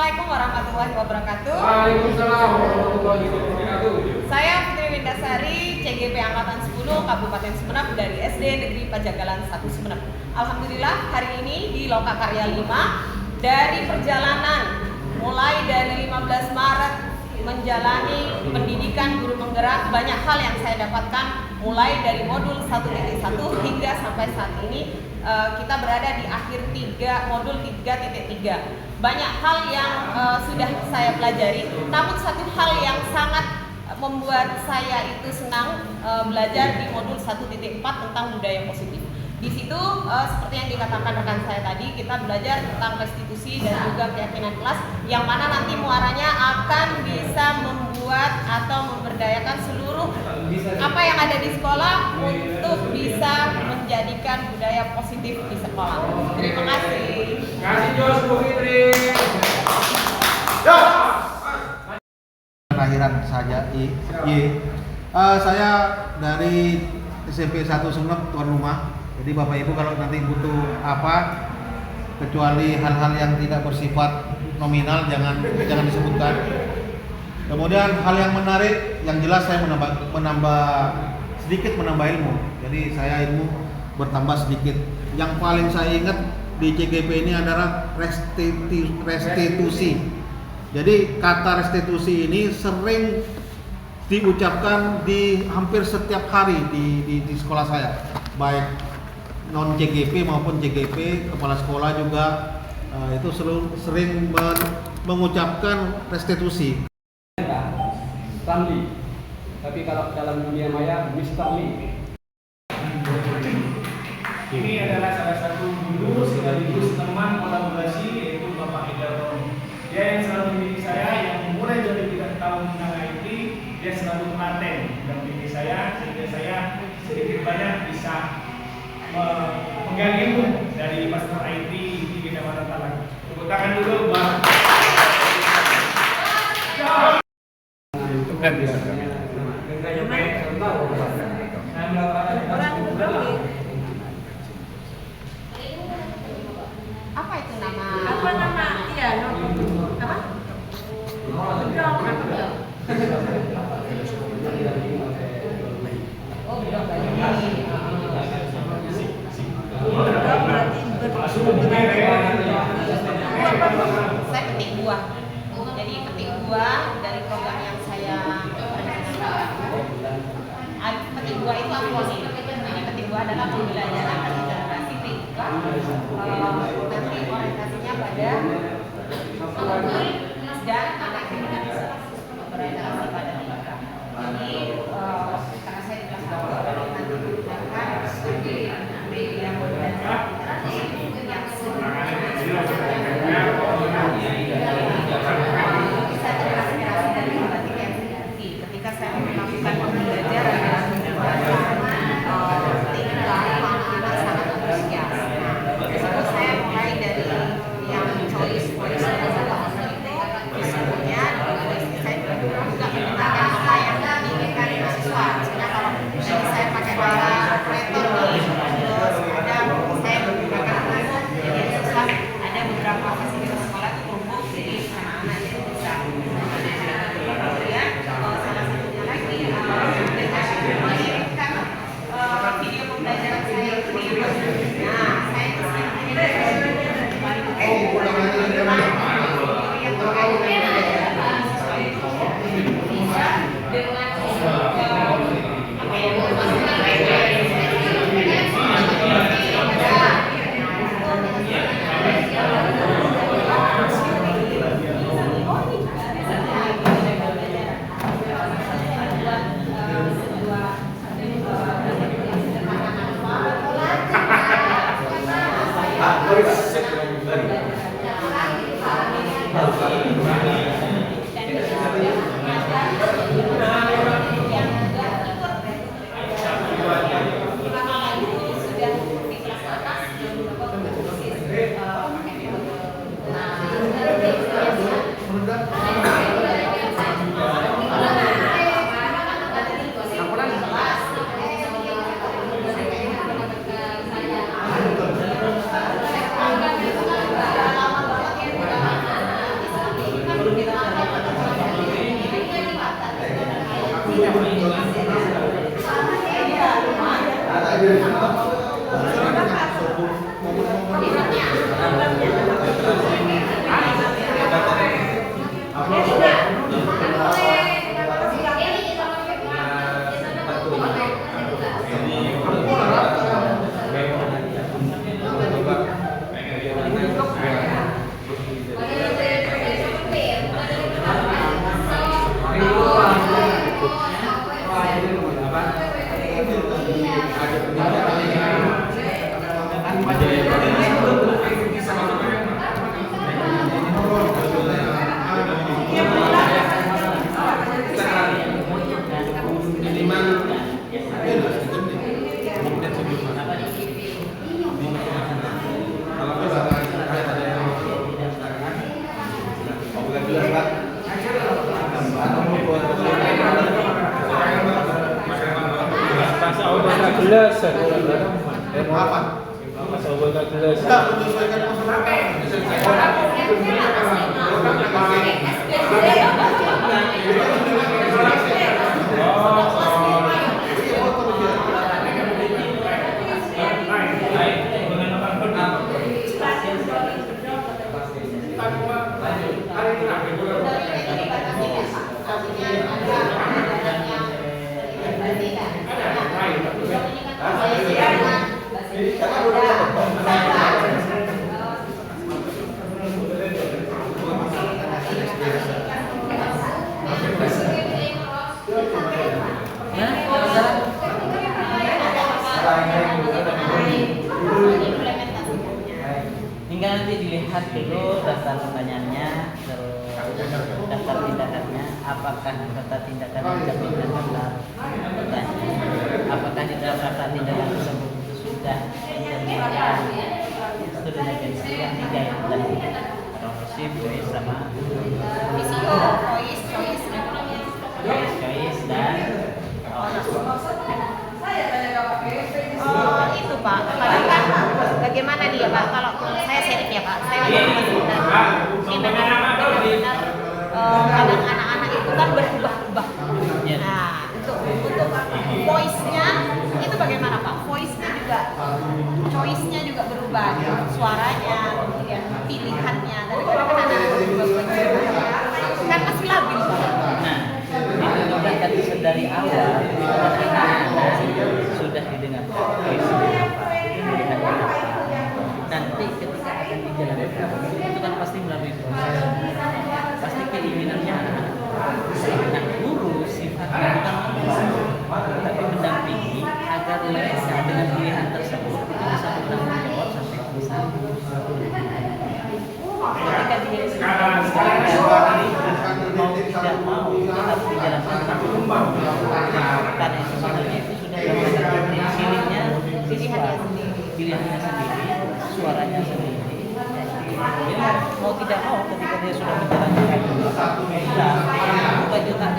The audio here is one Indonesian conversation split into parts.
Assalamualaikum warahmatullahi wabarakatuh. Waalaikumsalam warahmatullahi wabarakatuh. Saya Putri Windasari, CGP Angkatan 10 Kabupaten Sumeneb dari SD Negeri Pajagalan 1 Sumeneb. Alhamdulillah hari ini di Lokakarya 5 dari perjalanan mulai dari 15 Maret menjalani pendidikan guru penggerak, banyak hal yang saya dapatkan mulai dari modul 1.1 hingga sampai saat ini kita berada di akhir modul 3.3. Banyak hal yang sudah saya pelajari, namun satu hal yang sangat membuat saya itu senang belajar di modul 1.4 tentang budaya positif. Di situ seperti yang dikatakan rekan saya tadi, kita belajar tentang restitusi dan juga keyakinan kelas, yang mana nanti muaranya akan bisa membuat atau memberdayakan seluruh apa yang ada di sekolah untuk bisa menjadikan budaya positif di sekolah. Terima kasih. Kasih Jos Bu Fitri. Akhiran saja saya dari SMP 1 Sumeneb, tuan rumah. Jadi Bapak Ibu kalau nanti butuh apa, kecuali hal-hal yang tidak bersifat nominal jangan disebutkan. Kemudian hal yang menarik, yang jelas saya menambah ilmu. Jadi saya ilmu bertambah sedikit. Yang paling saya ingat di CGP ini adalah restitusi. Jadi kata restitusi ini sering diucapkan di hampir setiap hari di sekolah saya, baik non CGP maupun CGP, kepala sekolah juga itu sering mengucapkan restitusi. Stanley, tapi kalau dalam dunia maya Mr. Lee. Ini adalah salah satu guru sekaligus teman kolaborasi, yaitu Bapak Edarto. Dia yang selalu membimbing saya, yang mulai dari 3 tahun tentang IT, dia selalu telaten mendampingi saya, sehingga saya sedikit banyak bisa menggali ilmu dari master IT di Kecamatan Talang. Tepuk tangan dulu buat Apa itu nama? Apa nama? Iya, apa? Bedong, apa bedong? Oh, bedong bayi. Bedong berarti Saya petik buah. Jadi petik buah dari program yang saya petik buah itu akronim. Jadi petik buah adalah pembelajaran dari generasi TIK. Nanti orientasinya pada dan anak generasi berorientasi pada TIK. Jadi karena saya di kelas 1 nanti menggunakan yang belajar yang bisa terinspirasi dari batik yang sendiri. Ketika saya melakukan pembelajaran dalam bahasa tingkat anak-anak sangat antusias. Nah, di situ saya mulai dari yang choice voice dan itu disebutnya di voice saya juga Apa? Enggak, menyesuaikan Hingga nanti dilihat dulu daftar pertanyaannya, terus daftar tindakannya, apakah daftar tindakan menjamin daftar pertanyaan, apakah di dalam daftar tindakan tersebut sudah mencerminkan studi agensi yang 3 yang tadi, resip, voice, sama VCO, voice dan itu Pak, padahal kan bagaimana nih ya Pak, kalau saya serif ya Pak, saya ini benar kadang anak-anak itu kan berubah-ubah. Ya. Nah, untuk voice-nya itu bagaimana Pak? Voice-nya juga, choice-nya juga berubah, suaranya, kemudian pilihannya. Tadi kan anak-anak berubah-ubah kan masih labil Pak. Nah, itu juga tadi dari awal anak-anak sudah didengar pilihannya apa. Nanti ketika akan dijalankan itu kan pasti melalui proses, pasti keinginannya anak-anak. Nah, guru sifatnya bukan menguasai, tapi mendampingi agar mereka dengan pilihan tersebut itu bisa bertanggung jawab sampai selesai. Ketika dia mau tidak mau itu harus dijalankan sampai kembang. Karena itu sebenarnya itu sudah menggunakan pilihannya sendiri, suaranya sendiri. Jadi mau tidak mau ketika dia sudah menjalankan itu, buka jutaan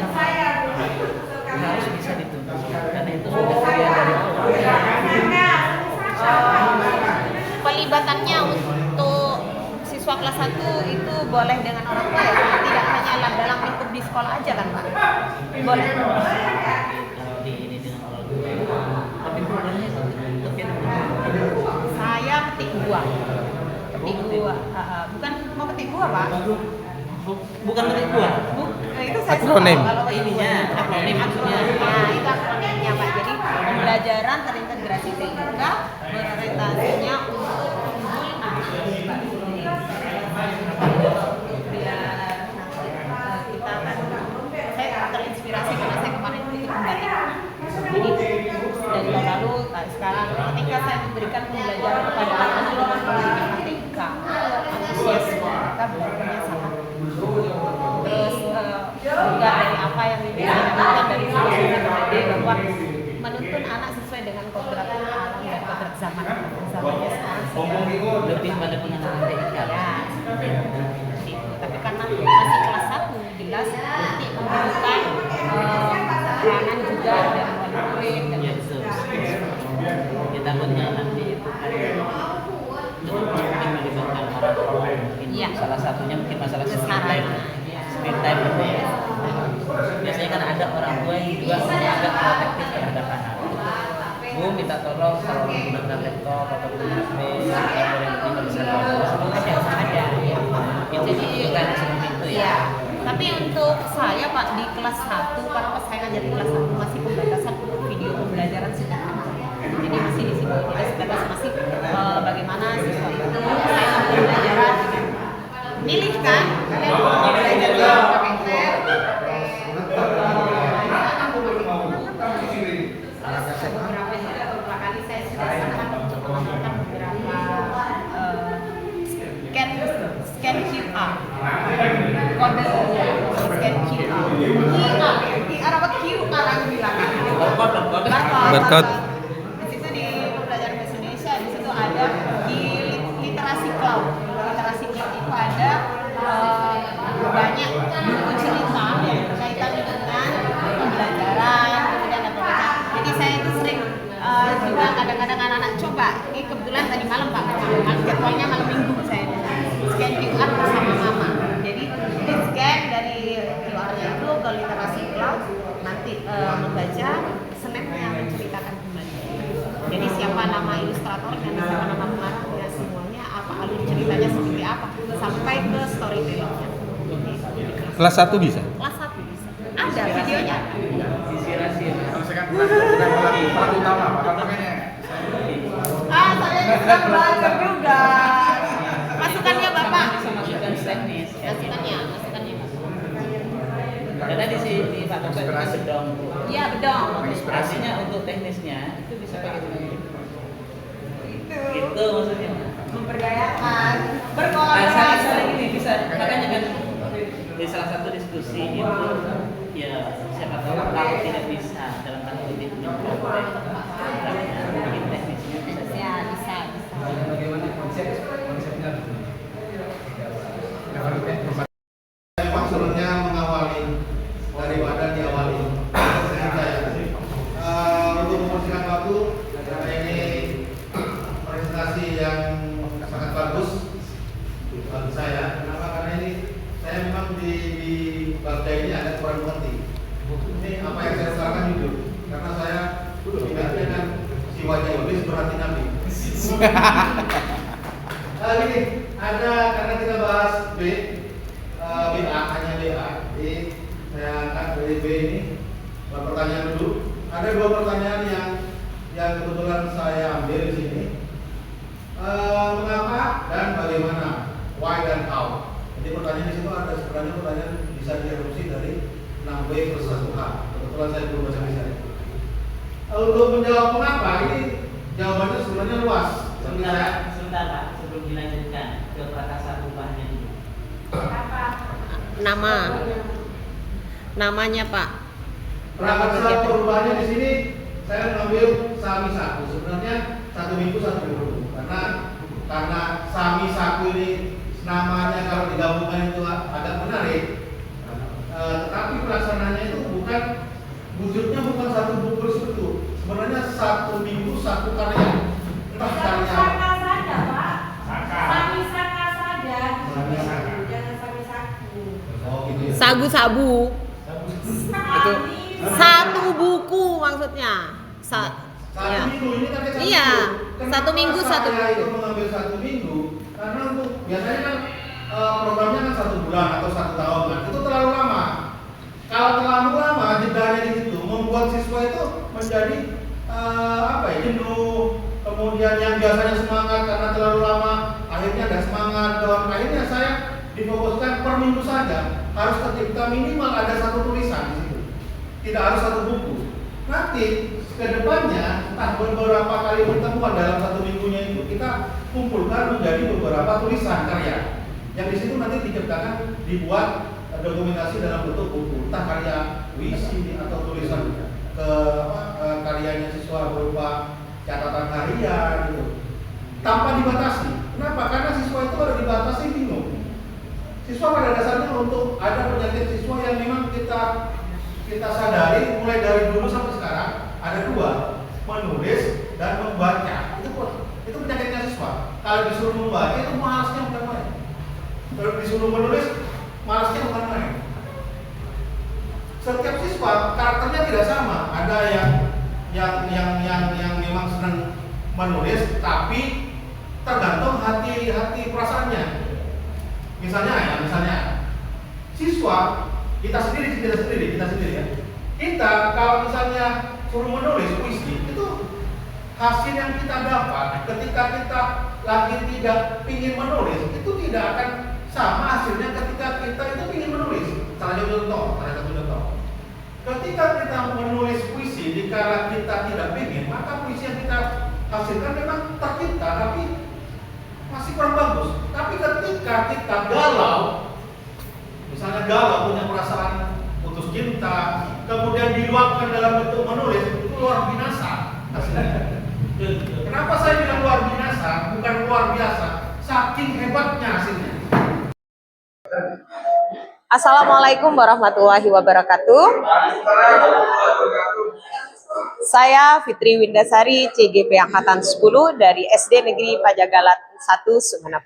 harus bisa dituntut. Karena itu sudah pilihan dari awal. Pelibatannya untuk siswa kelas 1 itu boleh dengan orang tua ya, tidak hanya dalam lingkup di sekolah aja kan Pak? Boleh. Kalau di ini dengan orang tua, tapi problemnya itu Saya petik buah. Bukan mau petik buah Pak? bukan petik buah. Itu saya Akronim. tahu, kalau Ininya, akronim maksudnya. Nah, itu akronimnya Pak. Jadi pembelajaran terintegrasi TIK berorientasinya untuk kita kan, saya terinspirasi karena saya kemarin ikut membatik. Jadi dari tahun lalu, sekarang ketika saya memberikan pembelajaran kepada anak-anak dengan pendidikan TIK, antusiasme mereka belajarnya sangat. Terus juga dari apa yang dilakukan dari filosofi BPD bahwa menuntun anak sesuai dengan kodrat alam dan kodrat zaman. Zamannya sekarang sedang Lebih pada pengenalan TIK. ya, seperti itu. Tapi karena masih kelas 1 jelas nanti membutuhkan peranan juga dari wali murid dan Ya betul. Kita takutnya nanti itu mungkin melibatkan orang tua. Iya. Salah satunya mungkin masalah screen Sekarang. time. Screen time itu ya. Biasanya kan ada orang tua yang juga agak protektif terhadap anak. Bu minta tolong kalau menggunakan laptop atau menggunakan HP, saya boleh lebih bisa ada ya. Itu juga seperti itu ya. Iya. Tapi untuk saya Pak di kelas 1 karena pas saya ngajar di kelas 1 masih pembatasan untuk video pembelajaran sederhana. Jadi masih di situ tidak sebatas masih bagaimana siswa itu saya ambil pembelajaran milih kan kalian mau belajar pakai tab, beberapa kali saya sudah sarankan untuk melakukan beberapa scan QR kode scan QR QR apa QR aku bilang Barcode. di situ di pembelajaran bahasa Indonesia di situ ada di literasi cloud itu ada banyak buku cerita yang berkaitan dengan pembelajaran kemudian apa jadi saya itu sering juga kadang-kadang anak-anak coba Kelas 1 bisa? Kelas 1 bisa. Ada videonya. Inspirasi. Saya juga belajar juga. Masukannya Bapak. Masukan teknis. Masukannya. Karena di sini Pak Toto itu kan bedong. Iya, bedong. Inspirasinya untuk teknisnya itu bisa pakai dengan Itu. gitu maksudnya. Memberdayakan, Nah, berkolaborasi. saling ini bisa makanya kan di salah satu diskusi itu ya siapa tahu kalau tidak bisa dalam tanda kutip programnya mungkin teknisnya bisa. Ya, bisa. Bagaimana konsepnya? Memang sebenarnya mengawali daripada diawali. Untuk membersihkan waktu, karena ini presentasi yang sangat bagus bagi saya. Kenapa? Karena ini saya memang di Bagda ini agak kurang mengerti. Ini apa yang saya utarakan jujur, karena saya ibaratnya kan si wajah iblis berhati nabi. Gini, ada karena kita bahas BA hanya BA, jadi saya angkat dari B ini pertanyaan dulu. Ada 2 pertanyaan yang kebetulan saya ambil di sini. Mengapa dan bagaimana, why dan how. Jadi pertanyaan di situ ada sebenarnya pertanyaan bisa diadopsi dari 6B plus 1H. Kebetulan saya belum baca bisa. Untuk menjawab mengapa ini jawabannya sebenarnya luas. Sebentar Pak, sebelum dilanjutkan ke prakasa ubahnya dulu. Namanya Pak. Prakasa perubahannya di sini saya mengambil sami saku. Sebenarnya 1 minggu 1 minggu. Karena sami saku ini namanya kalau digabungkan itu agak menarik. Tetapi pelaksanaannya itu wujudnya bukan 1 buku itu. Sebenarnya 1 minggu 1 karya. Entah karya. Saka saja, Pak. Saka. Sami saka saja. Sami saka. Jangan sami saku. Oh gitu ya. Sabu-sabu. Itu 1 buku maksudnya. Satu Ya. minggu ini kan kita Iya, Kenapa 1 minggu, 1 saya buku. itu mengambil 1 minggu karena untuk biasanya kan programnya kan 1 bulan atau 1 tahun kan itu terlalu lama. Kalau terlalu lama jedanya di situ membuat siswa itu menjadi jenuh, kemudian yang biasanya semangat karena terlalu lama akhirnya ada semangat dan akhirnya saya difokuskan per minggu saja harus ketika minimal ada 1 tulisan di situ, tidak harus 1 buku. Nanti kedepannya entah beberapa kali pertemuan dalam 1 minggunya itu kita kumpulkan menjadi beberapa tulisan karya yang di situ nanti diciptakan dibuat dokumentasi dalam bentuk buku, entah karya puisi atau tulisan karyanya siswa berupa catatan harian gitu tanpa dibatasi. Kenapa? Karena siswa itu kalau dibatasi bingung. Siswa pada dasarnya untuk ada penyakit siswa yang memang kita sadari mulai dari dulu sampai sekarang ada 2, menulis dan membaca. Itu penyakitnya siswa. Kalau disuruh membaca itu malasnya bukan main. Kalau disuruh menulis malasnya bukan main. Setiap siswa karakternya tidak sama. Ada yang memang senang menulis tapi tergantung hati perasaannya. Misalnya siswa kita sendiri ya. Kita kalau misalnya suruh menulis puisi itu hasil yang kita dapat ketika kita lagi tidak ingin menulis itu tidak akan sama hasilnya ketika kita itu ingin menulis. Salah satu contoh. Ketika kita menulis puisi dikala kita tidak ingin, maka puisi yang kita hasilkan memang tercipta tapi masih kurang bagus. Tapi ketika kita galau, misalnya galau punya perasaan putus cinta, kemudian diluapkan dalam bentuk menulis, itu luar binasa hasilnya. Kenapa saya bilang luar binasa, bukan luar biasa? Saking hebatnya hasilnya. Assalamualaikum warahmatullahi wabarakatuh. Saya Fitri Windasari, CGP Angkatan 10 dari SD Negeri Pajagalan 1 Sumeneb.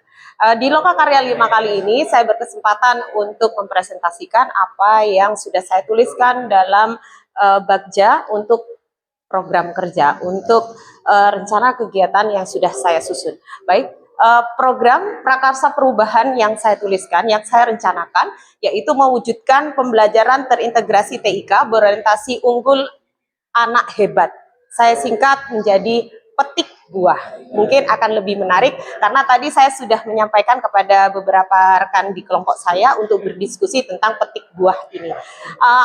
Di Loka Karya 5 kali ini saya berkesempatan untuk mempresentasikan apa yang sudah saya tuliskan dalam Bagja untuk program kerja, untuk rencana kegiatan yang sudah saya susun. Baik, program prakarsa perubahan yang saya tuliskan, yang saya rencanakan, yaitu mewujudkan pembelajaran terintegrasi TIK berorientasi unggul anak hebat. Saya singkat menjadi petik buah. Mungkin akan lebih menarik karena tadi saya sudah menyampaikan kepada beberapa rekan di kelompok saya untuk berdiskusi tentang petik buah ini.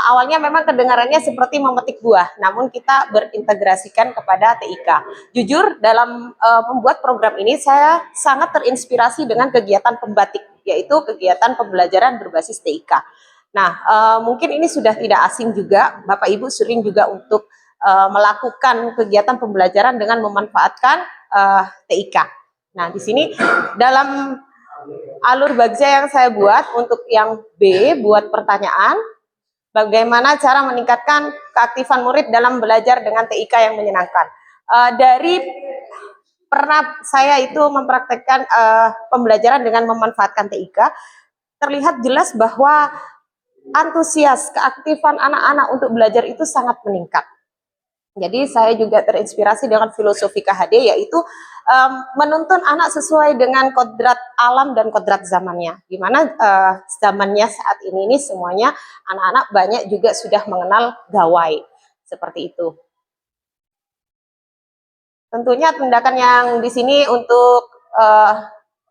Awalnya memang kedengarannya seperti memetik buah, namun kita berintegrasikan kepada TIK. Jujur, dalam membuat program ini saya sangat terinspirasi dengan kegiatan pembatik, yaitu kegiatan pembelajaran berbasis TIK. Nah, mungkin ini sudah tidak asing juga, Bapak Ibu sering juga untuk melakukan kegiatan pembelajaran dengan memanfaatkan TIK. Nah, di sini dalam alur bagja yang saya buat untuk yang B, buat pertanyaan, bagaimana cara meningkatkan keaktifan murid dalam belajar dengan TIK yang menyenangkan. Dari pernah saya itu mempraktekkan pembelajaran dengan memanfaatkan TIK, terlihat jelas bahwa antusias, keaktifan anak-anak untuk belajar itu sangat meningkat. Jadi saya juga terinspirasi dengan filosofi KHD, yaitu menuntun anak sesuai dengan kodrat alam dan kodrat zamannya. Gimana zamannya saat ini semuanya anak-anak banyak juga sudah mengenal gawai, seperti itu. Tentunya tindakan yang di sini untuk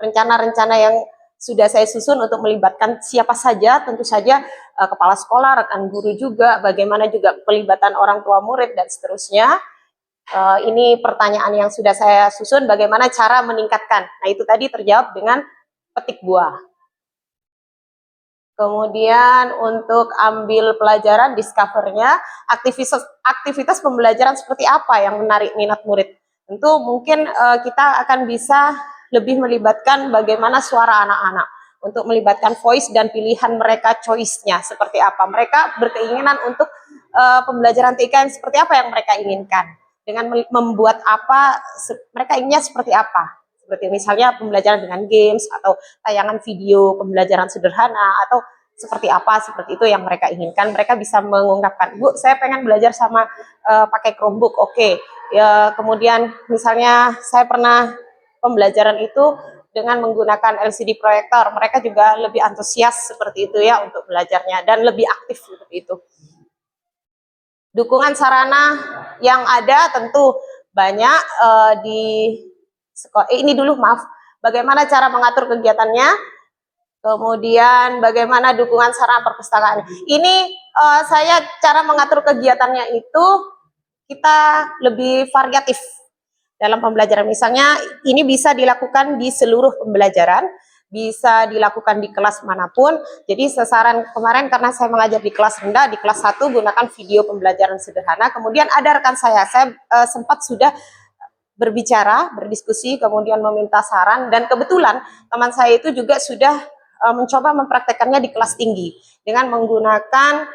rencana-rencana yang sudah saya susun untuk melibatkan siapa saja, tentu saja kepala sekolah, rekan guru juga, bagaimana juga pelibatan orang tua murid dan seterusnya. Ini pertanyaan yang sudah saya susun, bagaimana cara meningkatkan. Nah, itu tadi terjawab dengan petik buah. Kemudian untuk ambil pelajaran, discover-nya, aktivitas pembelajaran seperti apa yang menarik minat murid. Tentu mungkin kita akan bisa lebih melibatkan bagaimana suara anak-anak, untuk melibatkan voice dan pilihan mereka, choice-nya seperti apa. Mereka berkeinginan untuk pembelajaran TIK yang seperti apa yang mereka inginkan. Dengan membuat apa, mereka inginnya seperti apa. Seperti misalnya pembelajaran dengan games, atau tayangan video pembelajaran sederhana, atau seperti apa, seperti itu yang mereka inginkan. Mereka bisa mengungkapkan, Bu, saya pengen belajar sama pakai Chromebook, oke. Ya, kemudian misalnya saya pernah pembelajaran itu dengan menggunakan LCD proyektor, mereka juga lebih antusias seperti itu ya untuk belajarnya dan lebih aktif seperti itu. Dukungan sarana yang ada tentu banyak di sekolah. Ini dulu maaf, bagaimana cara mengatur kegiatannya, kemudian bagaimana dukungan sarana perpustakaan. Ini saya cara mengatur kegiatannya itu kita lebih variatif. Dalam pembelajaran, misalnya ini bisa dilakukan di seluruh pembelajaran, bisa dilakukan di kelas manapun. Jadi sasaran kemarin karena saya mengajar di kelas rendah, di kelas 1 gunakan video pembelajaran sederhana. Kemudian ada rekan saya sempat sudah berbicara, berdiskusi, kemudian meminta saran, dan kebetulan teman saya itu juga sudah mencoba mempraktekannya di kelas tinggi dengan menggunakan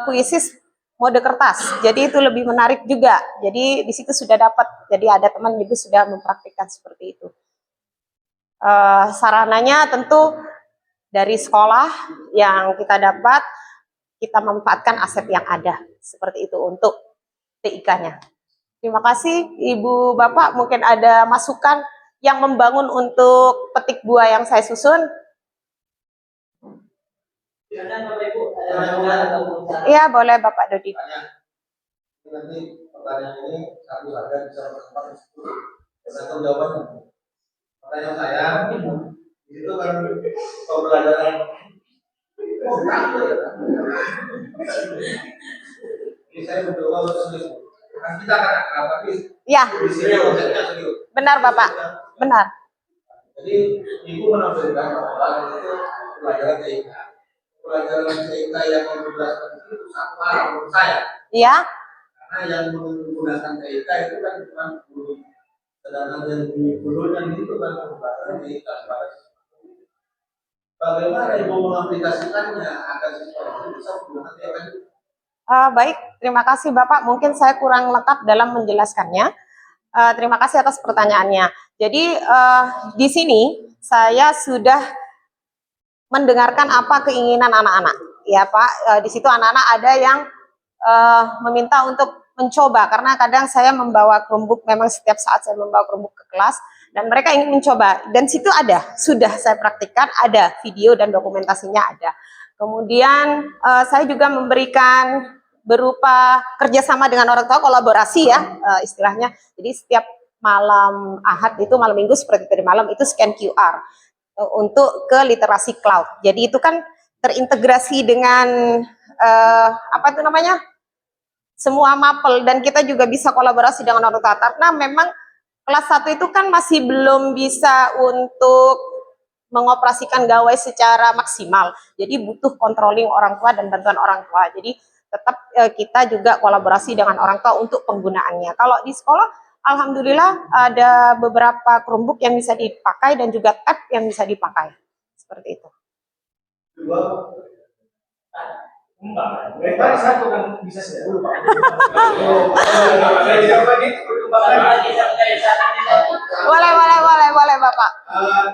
kuisis mode kertas. Jadi itu lebih menarik juga. Jadi di situ sudah dapat. Jadi ada teman juga sudah mempraktikkan seperti itu. Sarananya tentu dari sekolah yang kita dapat, kita memanfaatkan aset yang ada. Seperti itu untuk TIK-nya. Terima kasih Ibu Bapak. Mungkin ada masukan yang membangun untuk petik buah yang saya susun. Iya, boleh Bapak Dodi. Nanti pertanyaan ini satu saja bisa berkembang satu jawabannya. Pertanyaan saya, itu kan pembelajaran ini saya mencoba serius. Kan kita akan akrab, tapi ya, di sini konsepnya serius. Benar Bapak, benar. Jadi Ibu menampilkan bahwa itu pelajaran TIK. Pelajaran TIK yang menjelaskan itu satu hal menurut saya. Iya. Karena yang menggunakan TIK itu kan cuma guru, sedangkan yang di gurunya itu kan pelajaran TIK. Bagaimana Ibu mengaplikasikannya agar siswa itu bisa menggunakan TIK? Baik, terima kasih Bapak. Mungkin saya kurang lengkap dalam menjelaskannya. Terima kasih atas pertanyaannya. Jadi di sini saya sudah mendengarkan apa keinginan anak-anak, ya Pak. Di situ anak-anak ada yang meminta untuk mencoba, karena kadang saya membawa Chromebook, memang setiap saat saya membawa Chromebook ke kelas, dan mereka ingin mencoba, dan situ sudah saya praktikkan, ada video dan dokumentasinya ada. Kemudian saya juga memberikan berupa kerjasama dengan orang tua, kolaborasi ya istilahnya. Jadi setiap malam Ahad itu, malam Minggu seperti tadi malam itu scan QR untuk ke literasi cloud. Jadi itu kan terintegrasi dengan semua mapel, dan kita juga bisa kolaborasi dengan orang tua karena memang kelas 1 itu kan masih belum bisa untuk mengoperasikan gawai secara maksimal. Jadi butuh controlling orang tua dan bantuan orang tua. Jadi tetap kita juga kolaborasi dengan orang tua untuk penggunaannya. Kalau di sekolah, alhamdulillah ada beberapa Chromebook yang bisa dipakai dan juga tab yang bisa dipakai. Seperti itu. Baik, satu kan bisa saya dulu Pak. Boleh Bapak.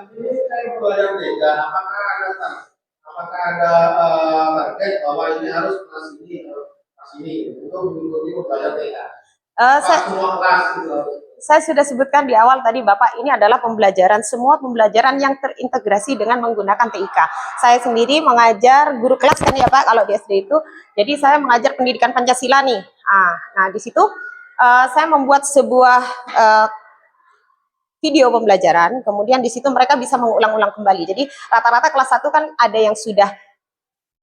Ini dari pelajaran tiga, apakah ada target bahwa ini harus kelas ini untuk mengikuti pelajaran tiga? Semua kelas gitu. Saya sudah sebutkan di awal tadi Bapak, ini adalah semua pembelajaran yang terintegrasi dengan menggunakan TIK. Saya sendiri mengajar guru kelas kan ya Pak, kalau di SD itu. Jadi saya mengajar pendidikan Pancasila nih. Nah di situ saya membuat sebuah video pembelajaran, kemudian di situ mereka bisa mengulang-ulang kembali. Jadi rata-rata kelas 1 kan ada yang sudah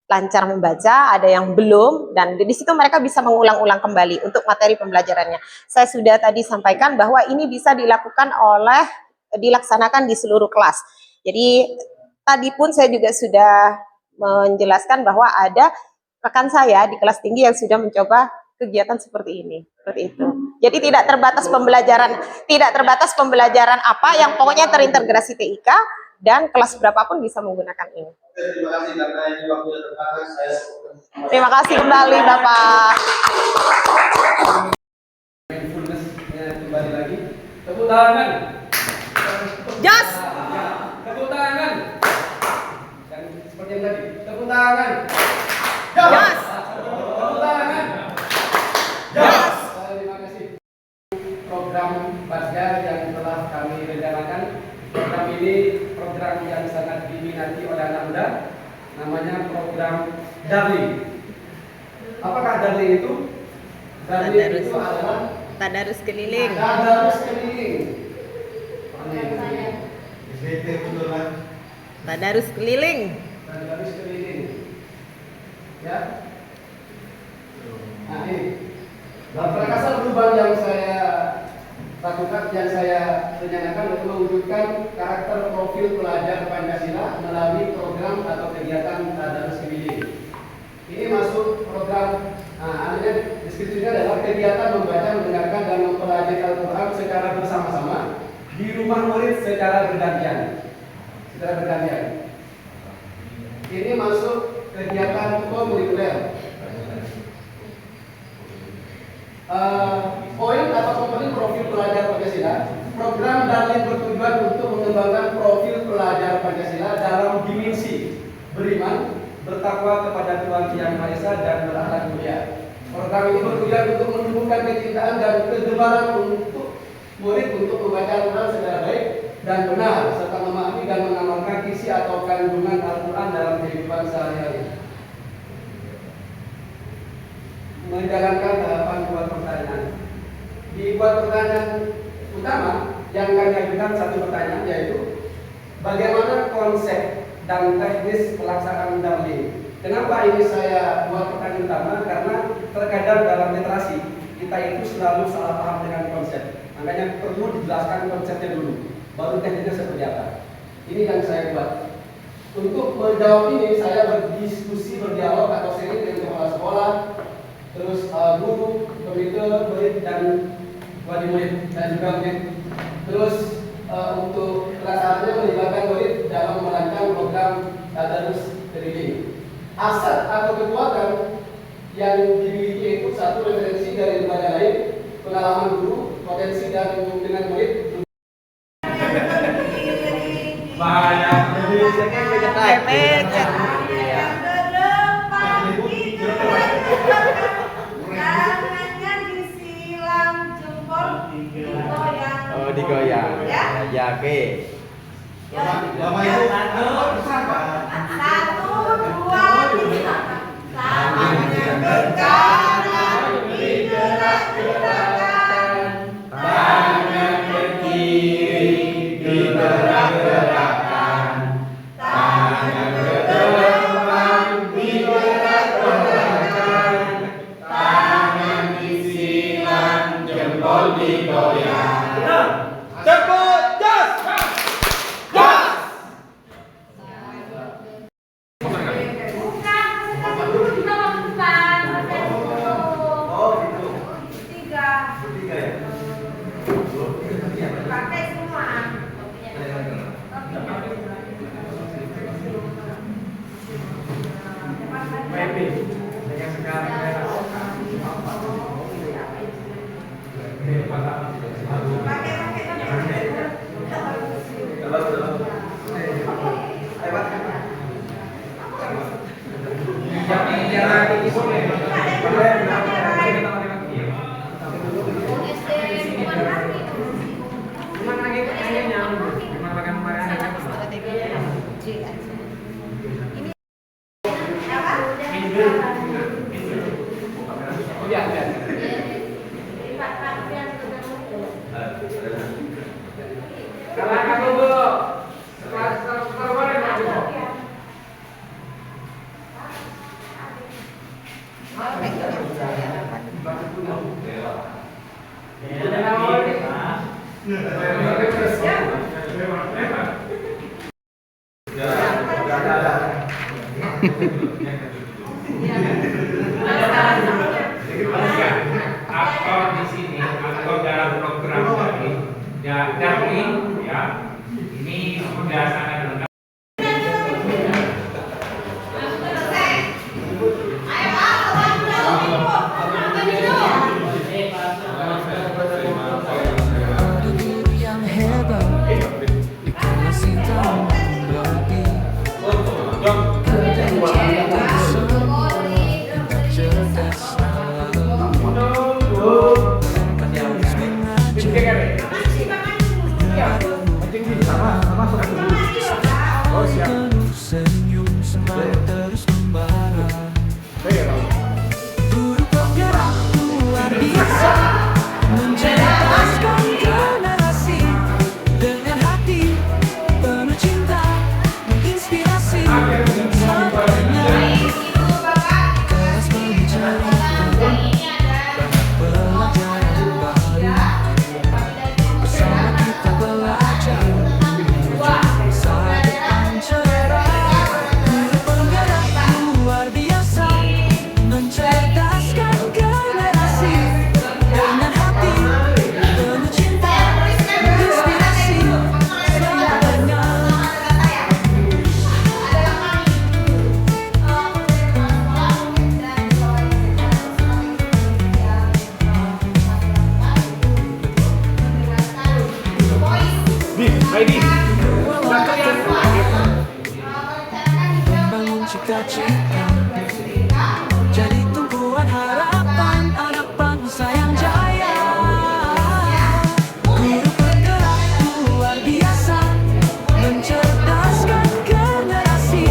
lancar membaca, ada yang belum, dan di situ mereka bisa mengulang-ulang kembali untuk materi pembelajarannya. Saya sudah tadi sampaikan bahwa ini bisa dilaksanakan di seluruh kelas. Jadi tadi pun saya juga sudah menjelaskan bahwa ada rekan saya di kelas tinggi yang sudah mencoba kegiatan seperti ini, seperti itu. Jadi tidak terbatas pembelajaran apa, yang pokoknya terintegrasi TIK, dan kelas berapapun bisa menggunakan ini. Terima kasih karena ini waktunya terbatas. Terima kasih kembali Bapak. Mindfulness-nya kembali lagi. Tepuk tangan. Jas. Tepuk tangan. Dan seperti yang tadi. Tepuk tangan. Jas. Tepuk tangan. Jas. Terima kasih. Program Basgar yang telah kami rencanakan. Program ini program yang sangat diminati oleh anak muda, namanya program Darling. Apakah Darling itu? Darling itu adalah Tadarus keliling. Tadarus keliling. Tadarus keliling. Tadarus keliling. Ya. Nah ini. Dalam perkasa perubahan yang saya lakukan, yang saya rencanakan untuk mewujudkan karakter profil pelajar Pancasila melalui program atau kegiatan Tadarus Keliling. Ini masuk program, deskripsinya adalah kegiatan membaca, mendengarkan, dan mempelajari Al-Quran secara bersama-sama di rumah murid secara bergantian. Ini masuk kegiatan komunikuler. Poin atau komponen profil pelajar Pancasila. Program Darling bertujuan untuk mengembangkan profil pelajar Pancasila dalam dimensi beriman, bertakwa kepada Tuhan Yang Maha Esa, dan berakhlak mulia. Program ini bertujuan untuk menumbuhkan kecintaan dan kegemaran untuk murid untuk membaca Al-Quran secara baik dan benar, serta memahami dan mengamalkan isi atau kandungan Al-Quran dalam kehidupan sehari-hari. Menjalankan tahapan buat pertanyaan. Di buat pertanyaan utama yang kami ajukan satu pertanyaan, yaitu bagaimana konsep dan teknis pelaksanaan Darling. Kenapa ini saya buat pertanyaan utama? Karena terkadang dalam literasi kita itu selalu salah paham dengan konsep. Makanya perlu dijelaskan konsepnya dulu, baru teknisnya seperti apa. Ini yang saya buat. Untuk menjawab ini saya berdiskusi, berdialog atau sharing dengan kepala sekolah, terus guru, komite, murid, dan wali murid, dan juga murid. Terus untuk pelaksanaannya melibatkan murid dalam merancang program Tadarus Keliling. Aset atau kekuatan yang dimiliki itu satu, referensi dari lembaga lain, pengalaman guru, potensi dan dengan murid. Bahaya. Tangannya disilang, jempol digoyang. Oh, digoyang. Ya. Ya. Oke. Bapak Ibu bersama. 1, 2, 3. Tangannya ke kanan, digerak-gerakkan. Tangan ke kiri, digerak-gerakkan. Tangan ke depan, digerak-gerakkan. Tangan disilang, jempol digoyang. Cepat, jas! Bukan, dulu kita lakukan. Oh, gitu. 3. Bertiga ya? Pakai semua. Baby, yang sekarang saya lakukan. Aktor di sini, aktor dalam program daring, ya, ini sudah sangat lengkap. Senyum semangat terus membara. Guru penggerak luar biasa, mencerdaskan generasi dengan hati penuh cinta, menginspirasi semuanya. Kelas pembicaraan pelajaran baru, bersama kita belajar masa depan cerah. Guru penggerak luar biasa, mencerdaskan generasi dengan hati penuh cinta, menginspirasi semuanya. Membangun cita-cita, jadi tumpuan harapan anak bangsa yang jaya. Guru penggerak luar biasa, mencerdaskan generasi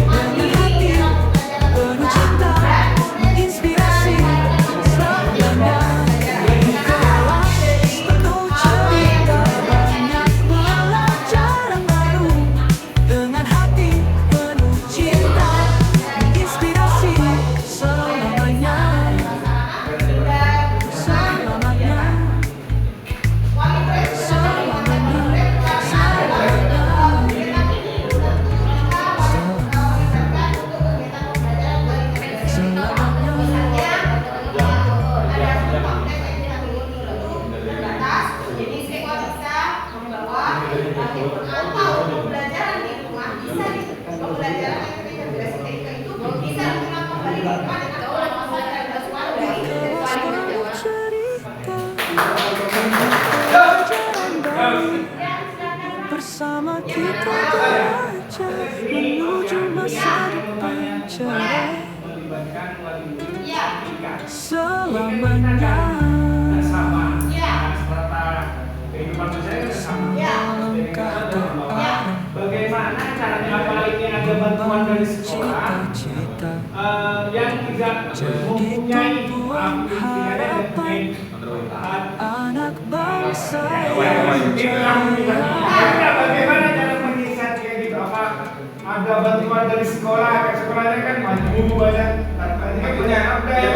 dengan hati penuh cinta, menginspirasi semuanya. Di kelas penuh cerita, banyak pelajaran baru dengan hati penuh cinta, menginspirasi selamanya. Selamanya. Jadi siswa bisa membawa atau pembelajaran di rumah bisa pembelajaran yang terintegrasi TIK itu bisa diulang kembali di rumah atau pembelajaran virtual dari Bersama kita belajar menuju masa depan cerah selamanya. Sama, serta kehidupan sosial itu sama. Apakah doa bagaimana caranya apalagi ada bantuan dari sekolah cita-cita yang tidak jadi mempunyai tumpuan harapan anak bangsa yang jaya? Bagaimana cara menyiasat kayak gitu? Apa ada bantuan dari sekolah? Sekolahnya kan maju banyak. Tadi kan punya apa ya?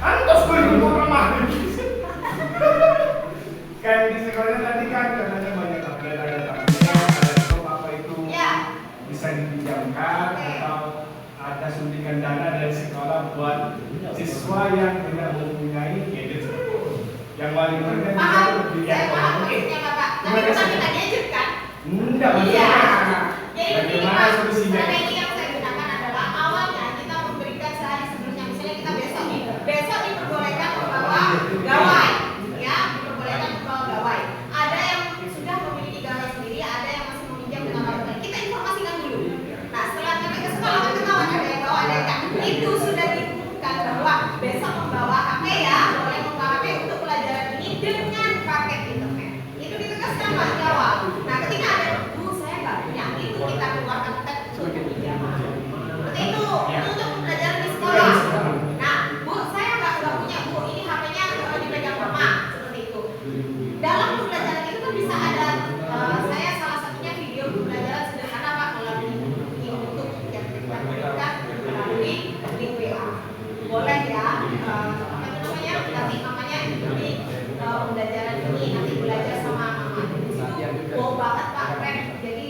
Antos gue lemah. Kayak di sekolahnya tadi kan katanya banyak update, ada apa itu bisa dipinjamkan atau ada suntikan dana dari sekolah buat siswa yang tidak mempunyai gadget. Yang wali muridnya bisa Saya paham maksudnya Bapak. Tapi bukan kita gadget kan? enggak Iya. maksudnya. Jadi begini Bagaimana Pak, solusinya? strategi yang saya gunakan adalah awalnya kita memberikan sehari sebelumnya, misalnya kita besok diperbolehkan membawa gawai, ya diperbolehkan membawa gawai. Ada yang sudah memiliki gawai sendiri, ada yang masih meminjam dengan orang lain. Kita informasikan dulu. Nah setelah sampai ke sekolah kan ketahuan ada yang bawa, ada yang enggak. Itu sudah diumumkan bahwa besok membawa HP ya, boleh membawa HP untuk pelajaran ini dengan paket internet. Itu ditegaskan Pak di awal. Nah ketika ada saya nggak punya, itu kita keluarkan tes untuk pinjaman. Seperti itu untuk pelajaran di sekolah. Nah Bu, saya nggak punya Bu, ini HP-nya dipegang Mama, seperti itu. Dalam pembelajaran itu kan bisa ada, saya salah satunya video pembelajaran sederhana Pak melalui YouTube yang kita berikan melalui link WA. Boleh ya, apa itu namanya? Nanti mamanya di pembelajaran ini nanti belajar sama mama. Di situ wow banget Pak, keren. Jadi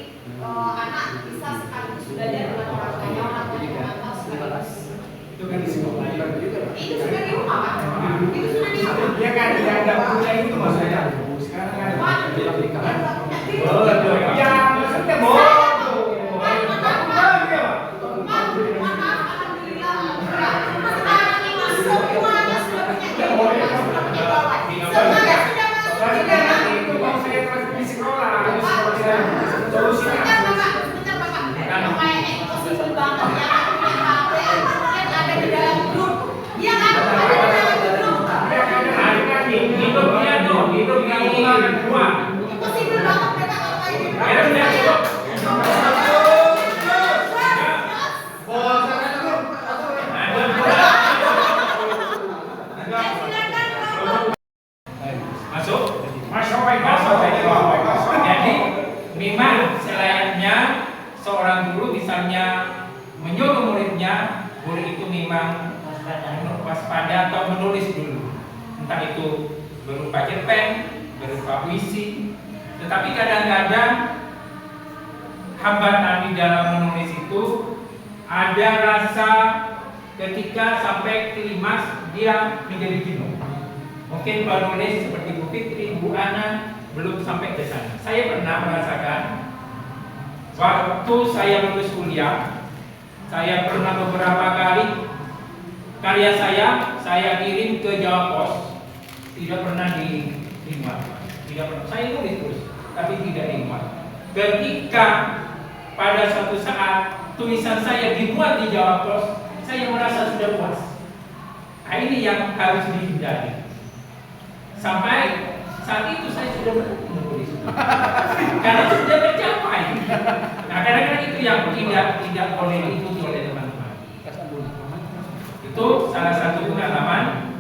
anak bisa sekaligus belajar dengan orang tuanya, orang tuanya memantau sekaligus. Itu kan di sekolah Itu sudah di rumah Pak. Itu sudah di rumah. ya kan yang nggak punya itu maksudnya. Sekarang kan ya maksudnya jadi memang selayaknya seorang guru misalnya menyuruh muridnya, murid itu memang waspada atau menulis dulu, entah itu berupa cerpen, berupa puisi. Tetapi kadang-kadang hambatan di dalam menulis itu ada rasa ketika sampai klimas dia menjadi jenuh. Mungkin penulis seperti Bu Fitri, Bu Ana belum sampai ke sana. Saya pernah merasakan waktu saya lulus kuliah, saya pernah beberapa kali karya saya kirim ke Jawa Pos, tidak pernah diterima. Tidak pernah. Saya nulis terus, tapi tidak diterima. Ketika pada suatu saat tulisan saya dibuat di Jawa Pos, saya merasa sudah puas. Nah, ini yang harus dihindari. Sampai saat itu saya sudah berhenti menulis karena sudah tercapai. Nah, kadang-kadang itu yang tidak boleh diikuti oleh teman-teman. Itu salah satu pengalaman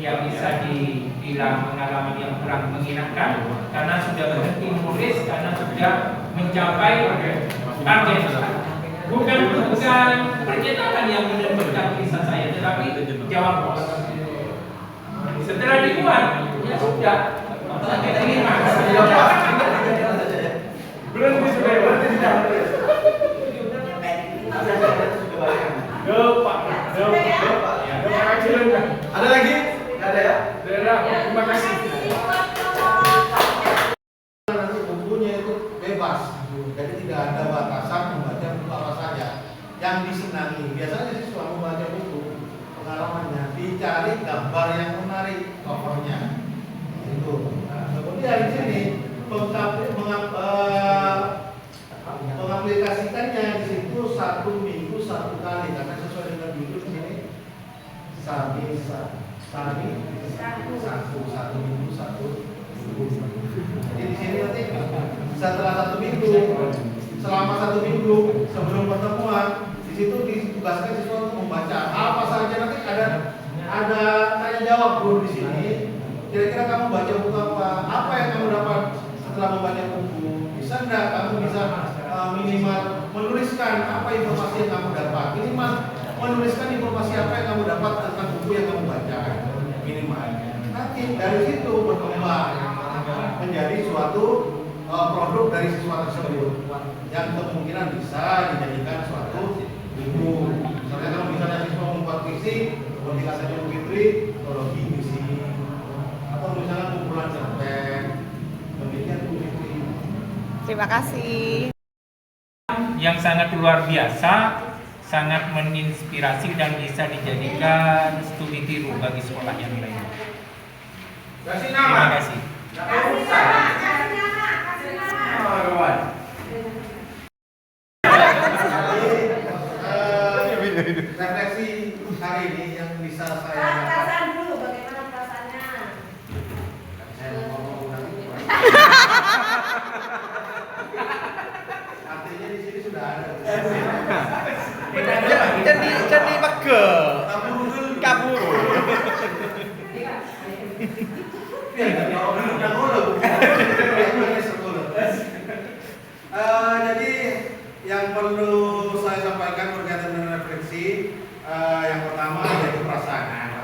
yang bisa dibilang pengalaman yang kurang mengenakan karena sudah berhenti menulis, karena sudah mencapai target. Bukan percetakan yang menerbitkan tulisan saya, tetapi Jawa Pos. Setelah dibuat, ya sudah. Terima. Belum sudah Ada lagi? Nggak ada ya? Terima kasih. Nanti bukunya itu bebas, jadi tidak ada batasan membaca buku apa saja yang disenangi. Biasanya siswa membaca buku pengalamannya dicari gambar yang menarik covernya itu. Nah, kemudian di sini mengaplikasikannya di situ 1 minggu 1 kali karena sesuai dengan judul ini satu minggu 1 buku. Jadi di sini nanti setelah 1 minggu, selama 1 minggu sebelum pertemuan, di situ ditugaskan siswa untuk membaca apa saja. Nanti ada tanya jawab bro di sini. Kira-kira kamu baca buku apa? Apa yang kamu dapat setelah membaca buku? Bisa enggak kamu bisa minimal menuliskan apa informasi yang kamu dapat? Minimal menuliskan informasi apa yang kamu dapat tentang buku yang kamu baca. Minimal. Nanti dari situ berkembang menjadi suatu produk dari siswa tersebut yang kemungkinan bisa dijadikan suatu buku. Misalnya kalau misalnya siswa membuat puisi, ketika saya Fitri, teologi puisi, atau misalnya kumpulan cerpen, demikian puisi. Terima kasih. Yang sangat luar biasa, sangat menginspirasi dan bisa dijadikan studi tiru bagi sekolah yang lain. Kasih Terima nama. kasih. Refleksi hari ini yang bisa saya Perasaan dulu, bagaimana perasaannya? saya ngomong nanti. Artinya di sini sudah ada. Jadi bege. Kabur. Jadi yang perlu saya sampaikan berkaitan dengan refleksi, yang pertama yaitu perasaan.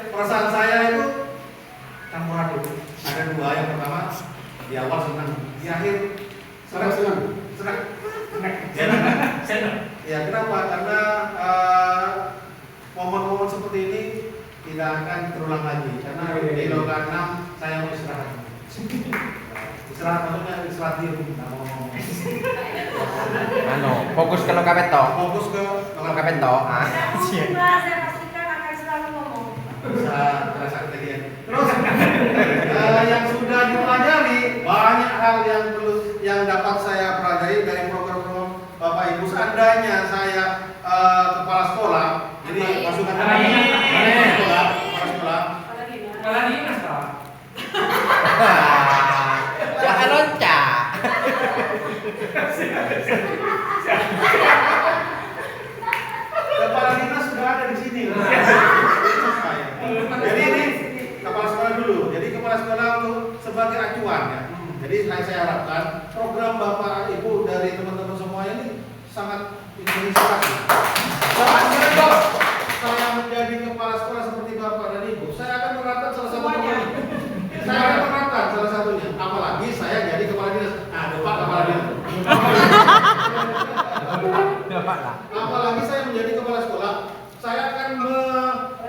Perasaan saya itu campur aduk. Ada 2. Yang pertama di awal senang, di akhir senang. Ya kenapa? Karena momen-momen seperti ini tidak akan terulang lagi. Karena di Loka 6 saya mau istirahat. Istirahat maksudnya istirahat diri. Fokus ke Loka Peto. Fokus ke Loka Peto. Saya pastikan akan selalu ngomong. bisa terasa kejadian. Terus yang sudah dipelajari banyak hal yang dapat saya pelajari dari program-program Bapak Ibu. Seandainya saya kepala sekolah, jadi masukan kepala sekolah. Kepala dinas Pak. Jangan loncat. Kepala dinas sudah ada di sini. Jadi ini kepala sekolah dulu. Jadi kepala sekolah sebagai acuan ya. Jadi saya harapkan program Bapak Ibu dari teman-teman semua ini sangat inspirasi. Kalau saya menjadi kepala sekolah seperti Bapak dan Ibu, saya akan menerapkan salah satunya. Saya akan menerapkan salah satunya. Apalagi saya jadi kepala dinas. Nah, Bapak kepala dinas. Apalagi saya menjadi kepala sekolah, saya akan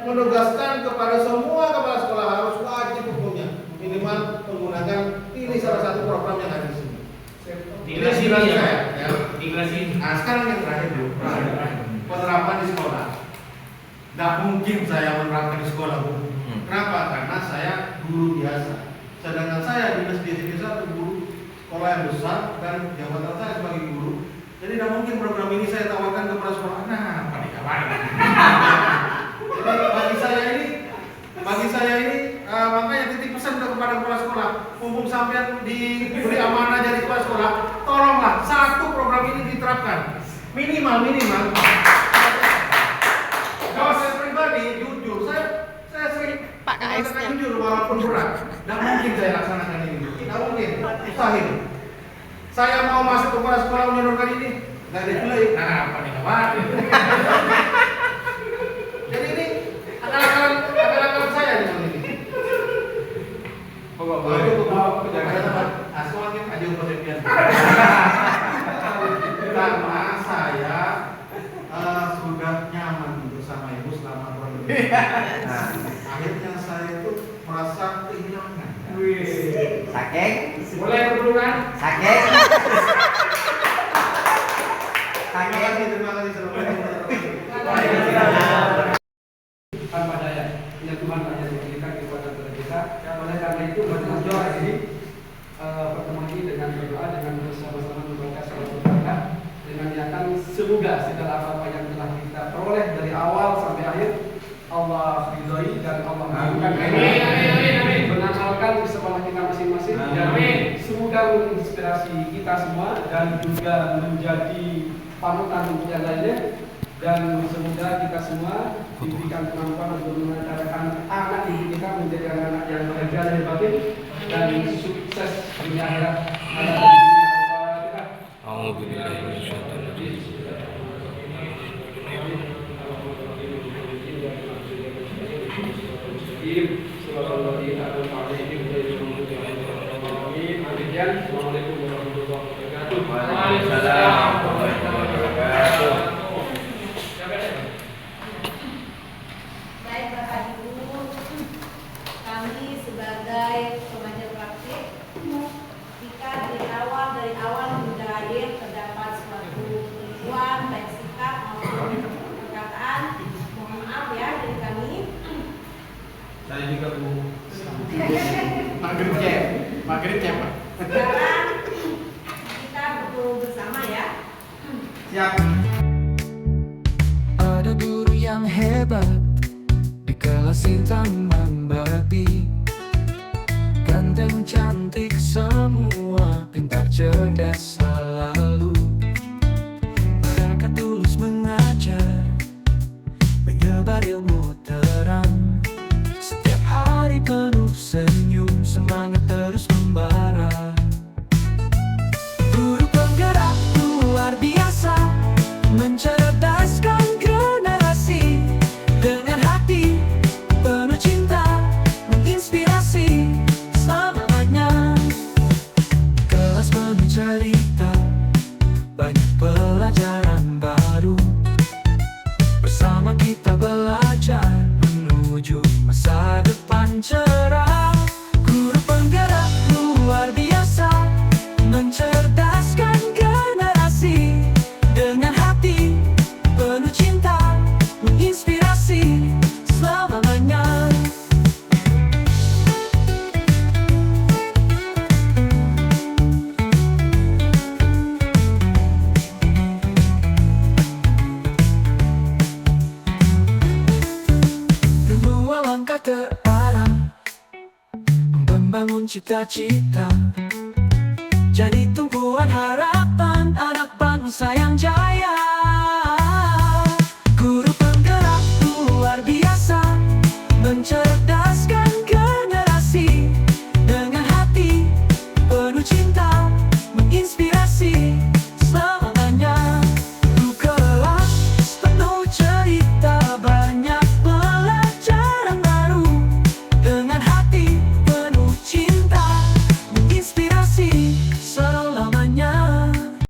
menugaskan kepada semua kepala sekolah harus wajib hukumnya minimal menggunakan ini salah satu program yang ada di sini. Ini silang saya. Ya. Nah sekarang yang terakhir dulu, penerapan di sekolah. Tidak mungkin saya menerapkan di sekolah, Bu. Kenapa? Karena saya guru biasa. Sedangkan saya dinas di desa guru sekolah yang besar dan jabatan saya sebagai guru. Jadi tidak mungkin program ini saya tawarkan kepada sekolah. Nah, apa nih kawan? Jadi bagi saya ini makanya titip pesan kepada kepala sekolah. Mumpung sampean diberi amanah jadi kepala sekolah, tolonglah satu program ini diterapkan. Minimal. Kalau saya pribadi jujur, saya sering mengatakan jujur walaupun berat. Tidak mungkin saya laksanakan ini. Tidak mungkin, mustahil. Saya mau masuk kepala sekolah menyodorkan ini, nggak dipilih. Nah, apa nih kawan? Jadi ini akal-akalan saya di sini. Karena saya sudah nyaman bersama ibu selama kurang lebih. Nah, akhirnya saya itu merasa kehilangan. Sakit. Boleh berpelukan? Sakit. Terima kasih Tanpa daya, yang Tuhan hanya diberikan kekuatan kepada kita. Oleh karena itu, berdoa ini pertemuan ini dengan berdoa, dengan bersama-sama membaca salat berkah, dengan niatan semoga segala apa yang telah kita peroleh dari awal sampai akhir Allah ridhoi dan Allah mengabulkan. Amin. Dengan semoga menginspirasi kita semua dan juga menjadi panutan untuk yang lainnya, dan semoga kita semua diberikan kemampuan untuk mengantarkan anak didik kita menjadi anak yang bahagia dan batin dan sukses dunia akhirat. Assalamualaikum warahmatullahi wabarakatuh. Baik Bapak Ibu, kami sebagai pengajar praktik, jika dari awal sudah hadir terdapat suatu keliruan baik sikap maupun perkataan, mohon maaf ya dari kami. Saya juga Bu. Maghrib cek. Sekarang kita berdoa bersama ya. Siap. Ada guru yang hebat di kelas Intan membagi, ganteng cantik semua, pintar cerdas selalu. Mereka tulus mengajar, menyebar ilmu terang. Setiap hari penuh senyum, semangat terus membara. Guru penggerak luar biasa, mencerdaskan generasi. Dengan hati penuh cinta, menginspirasi selamanya. Kelas penuh cerita, banyak pelajaran baru. Bersama kita belajar menuju masa depan cerah. Guru penggerak luar biasa, mencerdaskan generasi. Dengan hati penuh cinta, menginspirasi selamanya. Dua langkah terarah, membangun cita-cita, jadi tumpuan harapan anak bangsa yang jaya.